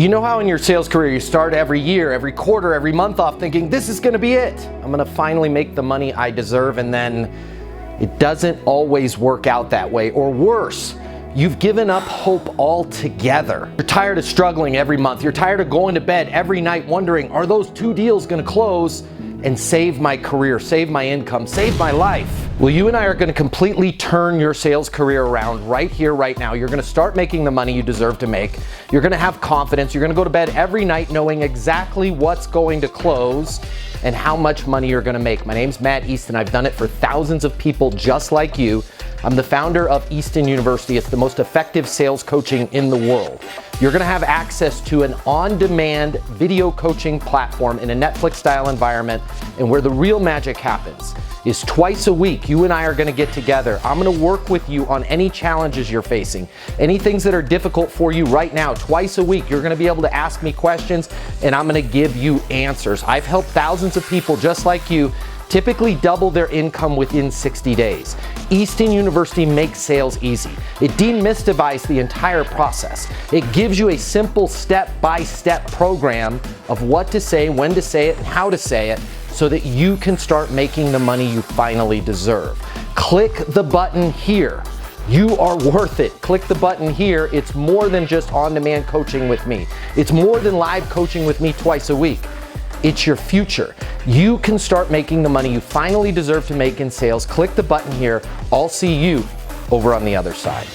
You know how in your sales career you start every year, every quarter, every month off thinking, this is gonna be it. I'm gonna finally make the money I deserve, and then it doesn't always work out that way, or worse, you've given up hope altogether. You're tired of struggling every month. You're tired of going to bed every night wondering, are those 2 deals gonna close and save my career, save my income, save my life? Well, you and I are gonna completely turn your sales career around right here, right now. You're gonna start making the money you deserve to make. You're gonna have confidence. You're gonna go to bed every night knowing exactly what's going to close and how much money you're gonna make. My name's Matt Easton. I've done it for thousands of people just like you. I'm the founder of Easton University. It's the most effective sales coaching in the world. You're gonna have access to an on-demand video coaching platform in a Netflix-style environment, and where the real magic happens is twice a week, you and I are gonna get together. I'm gonna work with you on any challenges you're facing, any things that are difficult for you right now. Twice a week, you're gonna be able to ask me questions, and I'm gonna give you answers. I've helped thousands of people just like you typically double their income within 60 days. Easton University makes sales easy. It demystifies the entire process. It gives you a simple step-by-step program of what to say, when to say it, and how to say it, so that you can start making the money you finally deserve. Click the button here. You are worth it. Click the button here. It's more than just on-demand coaching with me. It's more than live coaching with me twice a week. It's your future. You can start making the money you finally deserve to make in sales. Click the button here. I'll see you over on the other side.